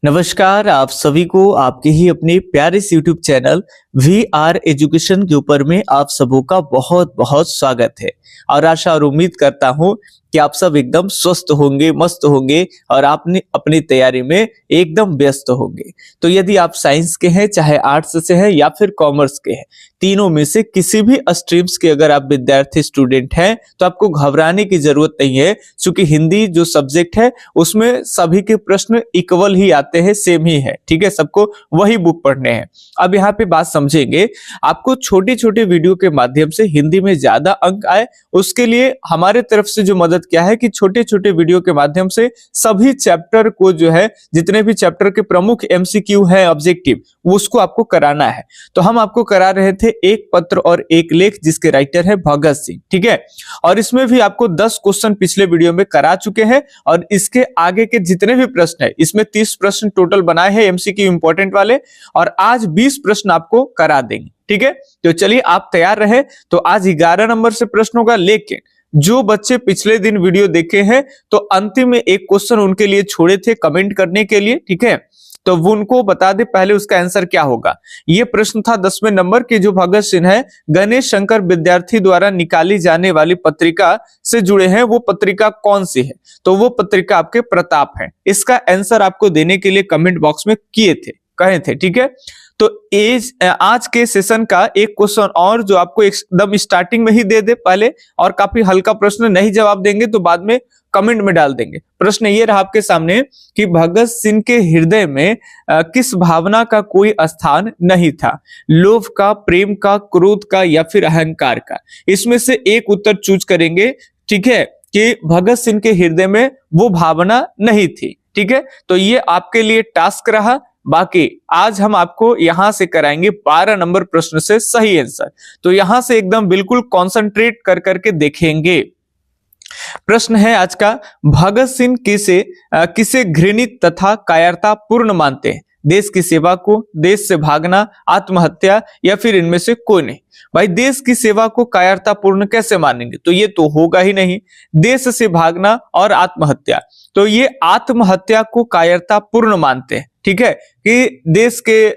नमस्कार, आप सभी को आपके ही अपने प्यारे से YouTube channel we are education के ऊपर में आप सबों का बहुत बहुत स्वागत है। और आशा और उम्मीद करता हूं कि आप सब एकदम स्वस्थ होंगे, मस्त होंगे और आपने अपनी तैयारी में एकदम व्यस्त होंगे। तो यदि आप साइंस के हैं, चाहे आर्ट्स से हैं या फिर कॉमर्स के हैं, तीनों में से किसी भी स्ट्रीम्स के अगर आप विद्यार्थी स्टूडेंट हैं तो आपको घबराने की जरूरत नहीं है, क्योंकि हिंदी जो सब्जेक्ट है उसमें सभी के प्रश्न इक्वल ही आते हैं, सेम ही है। ठीक है, सबको वही बुक पढ़ने हैं। अब यहाँ पे बात समझेंगे, आपको छोटे छोटे वीडियो के माध्यम से हिंदी में ज्यादा अंक आए, उसके लिए हमारे तरफ से जो मदद क्या है कि छोटे छोटे वीडियो के माध्यम से सभी चैप्टर को जो है, जितने भी चैप्टर के प्रमुख एमसीक्यू है ऑब्जेक्टिव, उसको आपको कराना है। तो हम आपको करा रहे थे एक पत्र और एक लेख, जिसके राइटर है भगत सिंह। ठीक है, और इसमें भी आपको 10 क्वेश्चन पिछले वीडियो में करा चुके हैं और इसके आगे के जितने भी प्रश्न है, इसमें 30 प्रश्न टोटल बनाए हैं एमसीक्यू इंपॉर्टेंट वाले, और आज 20 प्रश्न आपको करा देंगे। ठीक है, तो चलिए आप तैयार रहे। तो आज 11 नंबर से प्रश्न होगा, लेकिन जो बच्चे पिछले दिन वीडियो देखे हैं तो अंतिम में एक क्वेश्चन उनके लिए छोड़े थे कमेंट करने के लिए। ठीक है, तो वो उनको बता दे पहले उसका आंसर क्या होगा। ये प्रश्न था 10वें नंबर के, जो भगत सिंह है गणेश शंकर विद्यार्थी द्वारा निकाली जाने वाली पत्रिका से जुड़े हैं, वो पत्रिका कौन सी है? तो वो पत्रिका आपके प्रताप है। इसका आंसर आपको देने के लिए कमेंट बॉक्स में कहे थे। ठीक है, तो आज के सेशन का एक क्वेश्चन और जो आपको एकदम स्टार्टिंग में ही दे दे पहले, और काफी हल्का प्रश्न, नहीं जवाब देंगे तो बाद में कमेंट में डाल देंगे। प्रश्न ये रहा आपके सामने कि भगत सिंह के हृदय में किस भावना का कोई स्थान नहीं था? लोभ का, प्रेम का, क्रोध का या फिर अहंकार का? इसमें से एक उत्तर चूज करेंगे। ठीक है, कि भगत सिंह के हृदय में वो भावना नहीं थी। ठीक है, तो ये आपके लिए टास्क रहा। बाकी आज हम आपको यहां से कराएंगे 12 नंबर प्रश्न से सही आंसर। तो यहां से एकदम बिल्कुल कॉन्सेंट्रेट कर करके देखेंगे। प्रश्न है आज का, भगत सिंह किसे घृणित तथा कायरता पूर्ण मानते हैं? देश की सेवा को, देश से भागना, आत्महत्या या फिर इनमें से कोई नहीं? भाई देश की सेवा को कायरता पूर्ण कैसे मानेंगे? तो ये तो होगा ही नहीं। देश से भागना और आत्महत्या, तो ये आत्महत्या को कायरता पूर्ण मानते हैं। ठीक है, कि देश के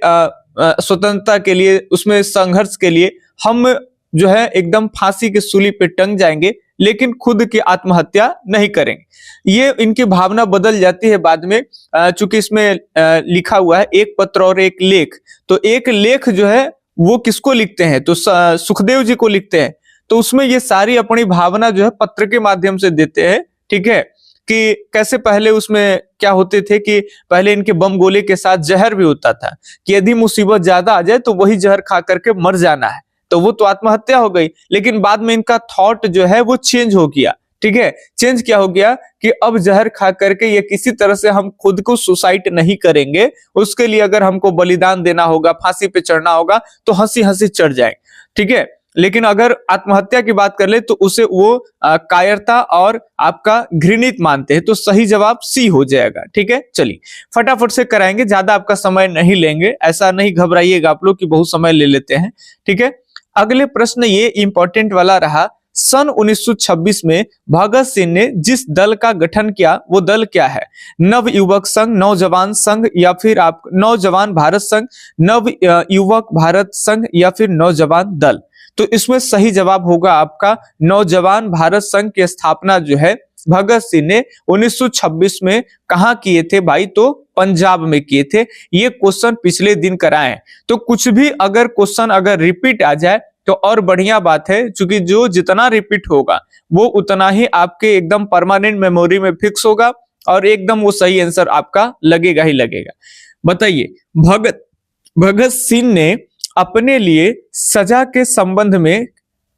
स्वतंत्रता के लिए, उसमें संघर्ष के लिए हम जो है एकदम फांसी के सूली पे टंग जाएंगे, लेकिन खुद की आत्महत्या नहीं करेंगे। ये इनकी भावना बदल जाती है बाद में, चूंकि इसमें लिखा हुआ है एक पत्र और एक लेख। तो एक लेख जो है वो किसको लिखते हैं? तो सुखदेव जी को लिखते हैं। तो उसमें ये सारी अपनी भावना जो है पत्र के माध्यम से देते हैं। ठीक है, कि कैसे पहले उसमें क्या होते थे कि पहले इनके बम गोले के साथ जहर भी होता था, कि यदि मुसीबत ज्यादा आ जाए तो वही जहर खा करके मर जाना है। तो वो तो आत्महत्या हो गई, लेकिन बाद में इनका थॉट जो है वो चेंज हो गया। ठीक है, चेंज क्या हो गया कि अब जहर खा करके ये किसी तरह से हम खुद को सुसाइड नहीं करेंगे, उसके लिए अगर हमको बलिदान देना होगा, फांसी पे चढ़ना होगा, तो हंसी हंसी चढ़ जाए। ठीक है, लेकिन अगर आत्महत्या की बात कर ले तो उसे वो कायरता और आपका घृणित मानते हैं। तो सही जवाब सी हो जाएगा। ठीक है, चलिए फटाफट से कराएंगे, ज्यादा आपका समय नहीं लेंगे। ऐसा नहीं घबराइएगा आप लोग कि बहुत समय ले लेते हैं। ठीक है, अगले प्रश्न ये इंपॉर्टेंट वाला रहा, सन 1926 में भगत सिंह ने जिस दल का गठन किया वो दल क्या है? नव युवक संघ, नौजवान संघ या फिर आप नौजवान भारत संघ, नव युवक भारत संघ या फिर नौजवान दल? तो इसमें सही जवाब होगा आपका नौजवान भारत संघ की स्थापना जो है भगत सिंह ने 1926 में कहां किए थे भाई? तो पंजाब में किए थे। ये क्वेश्चन पिछले दिन कराए। तो कुछ भी अगर क्वेश्चन अगर रिपीट आ जाए तो और बढ़िया बात है, क्योंकि जो जितना रिपीट होगा वो उतना ही आपके एकदम परमानेंट मेमोरी में फिक्स होगा और एकदम वो सही आंसर आपका लगेगा ही लगेगा। बताइए, भगत सिंह ने अपने लिए सजा के संबंध में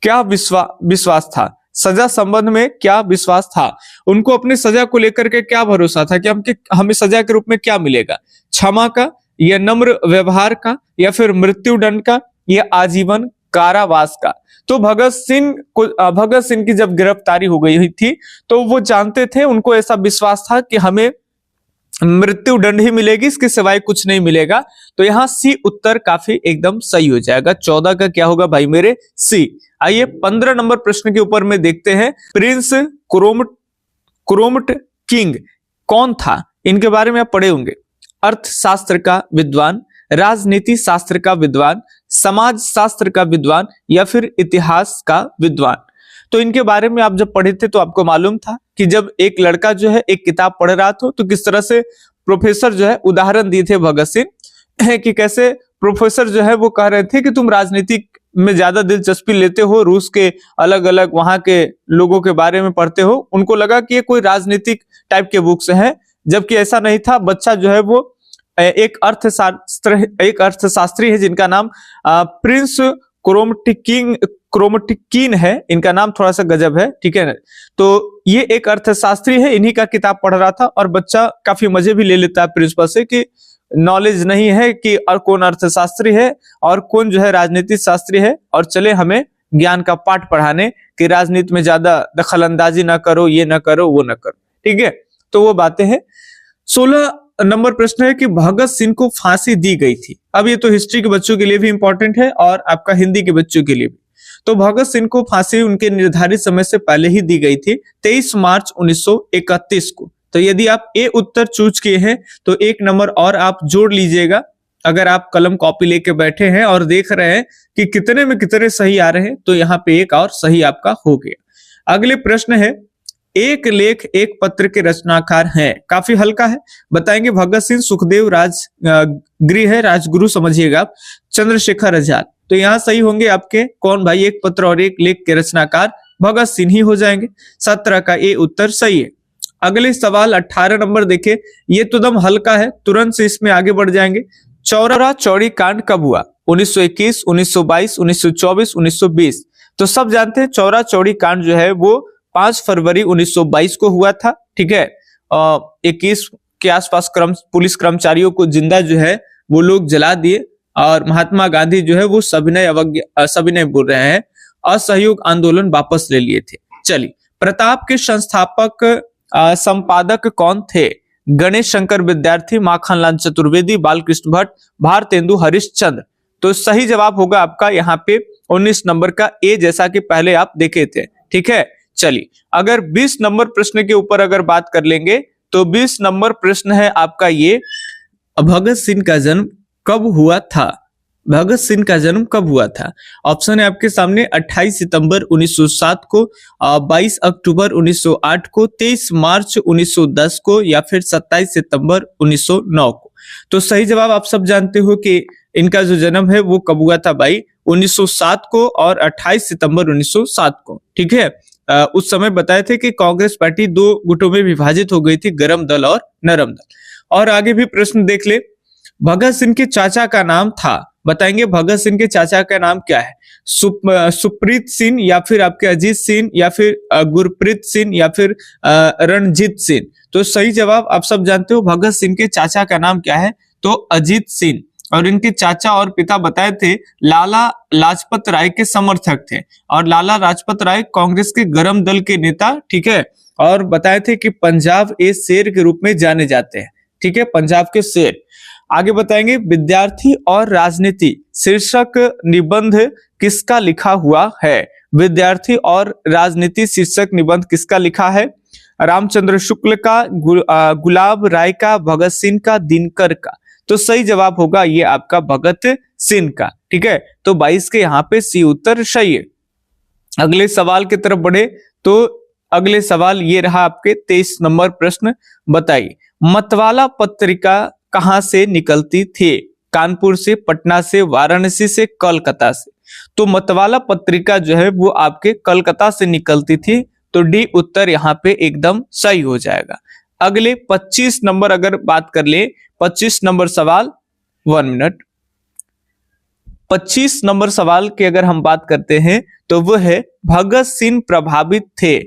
क्या विश्वास था? सजा संबंध में क्या विश्वास था? उनको अपनी सजा को लेकर के क्या भरोसा था कि हमें सजा के रूप में क्या मिलेगा? क्षमा का, या नम्र व्यवहार का, या फिर मृत्युदंड का, या आजीवन कारावास का? तो भगत सिंह की जब गिरफ्तारी हो गई थी तो वो जानते थे, उनको ऐसा विश्वास था कि हमें मृत्यु दंड ही मिलेगी, इसके सिवाय कुछ नहीं मिलेगा। तो यहाँ सी उत्तर काफी एकदम सही हो जाएगा। 14 का क्या होगा भाई मेरे? सी। आइए 15 नंबर प्रश्न के ऊपर में देखते हैं। प्रिंस क्रोमट किंग कौन था? इनके बारे में आप पढ़े होंगे। अर्थशास्त्र का विद्वान, राजनीति शास्त्र का विद्वान, समाज शास्त्र का विद्वान या फिर इतिहास का विद्वान। तो इनके बारे में आप जब पढ़े थे तो आपको मालूम था कि जब एक लड़का जो है एक किताब पढ़ रहा था तो किस तरह से प्रोफेसर जो है उदाहरण दिए थे भगत सिंह कि कैसे प्रोफेसर जो है वो कह रहे थे कि तुम राजनीति में ज्यादा दिलचस्पी लेते हो, रूस के अलग अलग वहां के लोगों के बारे में पढ़ते हो। उनको लगा कि ये कोई राजनीतिक टाइप के बुक्स हैं, जबकि ऐसा नहीं था। बच्चा जो है वो एक अर्थशास्त्री है जिनका नाम प्रिंस क्रोमटिकिन है। इनका नाम थोड़ा सा गजब है, ठीक है ना। तो ये एक अर्थशास्त्री है, इन्हीं का किताब पढ़ रहा था और बच्चा काफी मजे भी ले लेता है प्रिंसिपल से कि नॉलेज नहीं है कि और कौन अर्थशास्त्री है और कौन जो है राजनीति शास्त्री है, और चले हमें ज्ञान का पाठ पढ़ाने कि राजनीति में ज्यादा दखल अंदाजी ना करो, ये ना करो, वो ना करो, ठीक है। तो वो बातें हैं। 16 नंबर प्रश्न है कि भगत सिंह को फांसी दी गई थी। अब ये तो हिस्ट्री के बच्चों के लिए भी इंपॉर्टेंट है और आपका हिंदी के बच्चों के लिए भी। तो भगत सिंह को फांसी उनके निर्धारित समय से पहले ही दी गई थी, 23 मार्च 1931 को। तो यदि आप ए उत्तर चूज किए हैं तो 1 नंबर और आप जोड़ लीजिएगा। अगर आप कलम कॉपी लेके बैठे हैं और देख रहे हैं कि कितने में कितने सही आ रहे हैं तो यहाँ पे एक और सही आपका हो गया। अगले प्रश्न है, एक लेख एक पत्र के रचनाकार हैं। काफी हल्का है, बताएंगे भगत सिंह, सुखदेव, राजगृह है, राजगुरु समझिएगा आप, चंद्रशेखर आजाद। तो यहाँ सही होंगे आपके कौन भाई? एक पत्र और एक लेख के रचनाकार भगत सिंह ही हो जाएंगे। 17 का ए उत्तर सही है। अगले सवाल 18 नंबर देखे, ये तो दम हल्का है, तुरंत से इसमें आगे बढ़ जाएंगे। चौरा चौड़ी कांड कब हुआ? 1921, 1922, 1924, 1920। तो सब जानते हैं चौरा चौड़ी कांड जो है वो 5 फरवरी 1922 को हुआ था, ठीक है। 21 के आसपास पुलिस कर्मचारियों को जिंदा जो है वो लोग जला दिए और महात्मा गांधी जो है वो सविनय बोल रहे हैं, असहयोग आंदोलन वापस ले लिए थे। चलिए, प्रताप के संस्थापक संपादक कौन थे? गणेश शंकर विद्यार्थी, माखनलाल चतुर्वेदी, बालकृष्ण भट्ट, भारतेंदु हरिश्चंद्र। तो सही जवाब होगा आपका यहाँ पे 19 नंबर का ए, जैसा कि पहले आप देखे थे, ठीक है। चलिए, अगर 20 नंबर प्रश्न के ऊपर अगर बात कर लेंगे तो 20 नंबर प्रश्न है आपका ये, भगत सिंह का जन्म कब हुआ था? भगत सिंह का जन्म कब हुआ था? ऑप्शन है आपके सामने, 28 सितंबर 1907 को, 22 अक्टूबर 1908 को, 23 मार्च 1910 को या फिर 27 सितंबर 1909 को। तो सही जवाब आप सब जानते हो कि इनका जो जन्म है वो कब हुआ था भाई? 1907 को और 28 सितंबर 1907 को, ठीक है। उस समय बताए थे कि कांग्रेस पार्टी 2 गुटों में विभाजित हो गई थी, गरम दल और नरम दल। और आगे भी प्रश्न देख ले, भगत सिंह के चाचा का नाम था, बताएंगे भगत सिंह के चाचा का नाम क्या है? सुप्रीत सिंह या फिर आपके अजीत सिंह या फिर गुरप्रीत सिंह या फिर रणजीत सिंह। तो सही जवाब आप सब जानते हो, भगत सिंह के चाचा का नाम क्या है? तो अजीत सिंह। और इनके चाचा और पिता बताए थे लाला लाजपत राय के समर्थक थे, और लाला लाजपत राय कांग्रेस के गरम दल के नेता, ठीक है। और बताए थे कि पंजाब ए शेर के रूप में जाने जाते हैं, ठीक है, पंजाब के शेर। आगे बताएंगे, विद्यार्थी और राजनीति शीर्षक निबंध किसका लिखा हुआ है? विद्यार्थी और राजनीति शीर्षक निबंध किसका लिखा है? रामचंद्र शुक्ल का, गुलाब राय का, भगत सिंह का, दिनकर का। तो सही जवाब होगा ये आपका भगत सिंह का, ठीक है। तो 22 के यहाँ पे सी उत्तर सही है। अगले सवाल की तरफ बढ़े तो अगले सवाल ये रहा आपके 23 नंबर प्रश्न, बताइए मतवाला पत्रिका कहां से निकलती थी? कानपुर से, पटना से, वाराणसी से, कलकत्ता से। तो मतवाला पत्रिका जो है वो आपके कलकत्ता से निकलती थी, तो डी उत्तर यहाँ पे एकदम सही हो जाएगा। अगले 25 नंबर अगर बात कर ले, 25 नंबर सवाल, 1 मिनट, 25 नंबर सवाल की अगर हम बात करते हैं तो वो है, भगत सिंह प्रभावित थे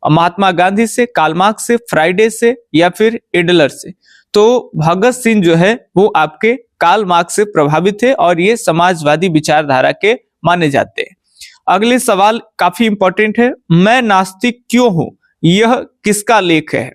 महात्मा गांधी से, कार्ल मार्क्स से, फ्राइडे से या फिर एडलर से? तो भगत सिंह जो है वो आपके कार्ल मार्क्स से प्रभावित थे और ये समाजवादी विचारधारा के माने जाते हैं। अगले सवाल काफी इंपॉर्टेंट है, मैं नास्तिक क्यों हूं? यह किसका लेख है?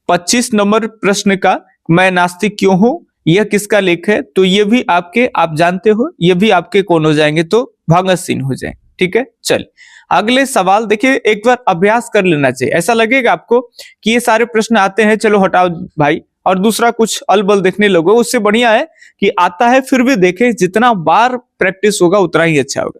25 नंबर प्रश्न का मैं नास्तिक क्यों हूं, यह किसका लेख है? तो ये भी आपके, आप जानते हो, ये भी आपके कौन हो जाएंगे? तो भगत सिंह हो जाएंगे, ठीक है। चल अगले सवाल देखिए, एक बार अभ्यास कर लेना चाहिए। ऐसा लगेगा आपको कि ये सारे प्रश्न आते हैं, चलो हटाओ भाई और दूसरा कुछ अलबल देखने लगो, उससे बढ़िया है कि आता है फिर भी देखे, जितना बार प्रैक्टिस होगा उतना ही अच्छा होगा।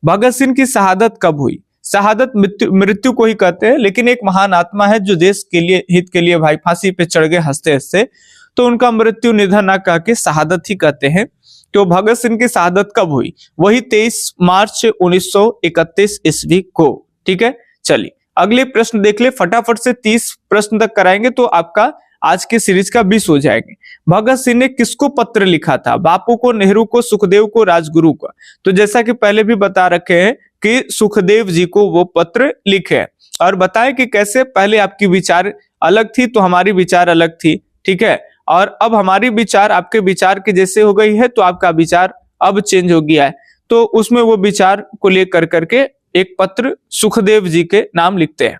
भगत सिंह की शहादत कब हुई? शहादत मृत्यु को ही कहते हैं, लेकिन एक महान आत्मा है जो देश के लिए, हित के लिए भाई फांसी पे चढ़ गए हंसते हंसते, तो उनका मृत्यु निधन ना कह के शहादत ही कहते हैं। तो भगत सिंह की शहादत कब हुई? वही 23 मार्च 1931 ईस्वी को। ठीक है, चलिए अगले प्रश्न देख ले, फटाफट से 30 प्रश्न तक कराएंगे तो आपका आज के सीरीज का 20 हो जाएंगे। भगत सिंह ने किसको पत्र लिखा था? बापू को, नेहरू को, सुखदेव को, राजगुरु को? तो जैसा कि पहले भी बता रखे हैं कि सुखदेव जी को वो पत्र लिखे और बताए कि कैसे पहले आपकी विचार अलग थी तो हमारी विचार अलग थी। ठीक है, और अब हमारी विचार आपके विचार के जैसे हो गई है तो आपका विचार अब चेंज हो गया है, तो उसमें वो विचार को लेकर करके एक पत्र सुखदेव जी के नाम लिखते हैं।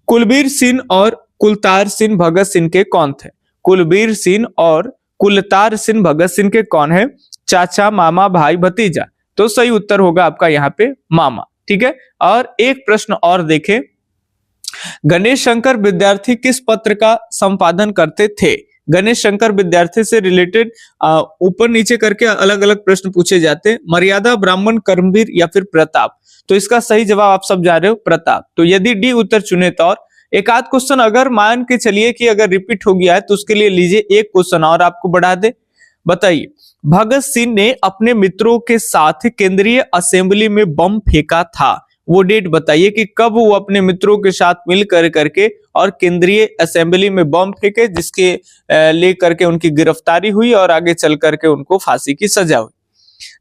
कुलबीर सिंह और कुलतार सिंह भगत सिंह के कौन थे? कुलबीर सिंह और कुलतार सिंह भगत सिंह के कौन है? चाचा, मामा, भाई, भतीजा? तो सही उत्तर होगा आपका यहाँ पे मामा। ठीक है, और एक प्रश्न और देखें, गणेश शंकर विद्यार्थी किस पत्र का संपादन करते थे? गणेश शंकर विद्यार्थी से रिलेटेड ऊपर नीचे करके अलग अलग प्रश्न पूछे जाते हैं। मर्यादा, ब्राह्मण, कर्मवीर या फिर प्रताप? तो इसका सही जवाब आप सब जा रहे हो प्रताप। तो यदि डी उत्तर चुने तो और एक आध क्वेश्चन अगर मान के चलिए कि अगर रिपीट हो गया है तो उसके लिए लीजिए एक क्वेश्चन और आपको बढ़ा दे। बताइए, भगत सिंह ने अपने मित्रों के साथ केंद्रीय असेंबली में बम फेंका था, वो डेट बताइए कि कब वो अपने मित्रों के साथ मिल करके और केंद्रीय असेंबली में बम फेंके, जिसके लेकर के उनकी गिरफ्तारी हुई और आगे चल करके उनको फांसी की सजा हुई।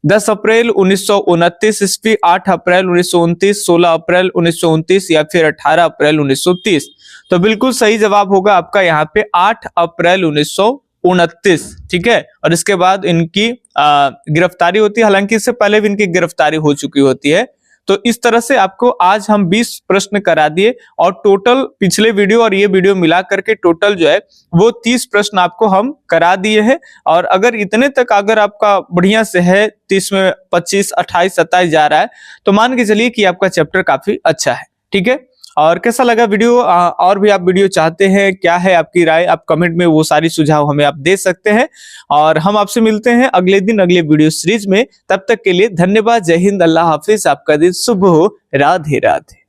10 अप्रैल 1929 ईस्वी, 8 अप्रैल 1929, 16 अप्रैल 1929 या फिर 18 अप्रैल 1930? तो बिल्कुल सही जवाब होगा आपका यहाँ पे 8 अप्रैल 1929। ठीक है, और इसके बाद इनकी गिरफ्तारी होती है, हालांकि इससे पहले भी इनकी गिरफ्तारी हो चुकी होती है। तो इस तरह से आपको आज हम 20 प्रश्न करा दिए और टोटल पिछले वीडियो और ये वीडियो मिला करके टोटल जो है वो 30 प्रश्न आपको हम करा दिए हैं। और अगर इतने तक अगर आपका बढ़िया से है, 30 में 25, 28, 27 जा रहा है, तो मान के चलिए कि आपका चैप्टर काफी अच्छा है। ठीक है, और कैसा लगा वीडियो? और भी आप वीडियो चाहते हैं, क्या है आपकी राय? आप कमेंट में वो सारी सुझाव हमें आप दे सकते हैं और हम आपसे मिलते हैं अगले दिन अगले वीडियो सीरीज में। तब तक के लिए धन्यवाद, जय हिंद, अल्लाह हाफिज, आपका दिन शुभ हो, राधे राधे।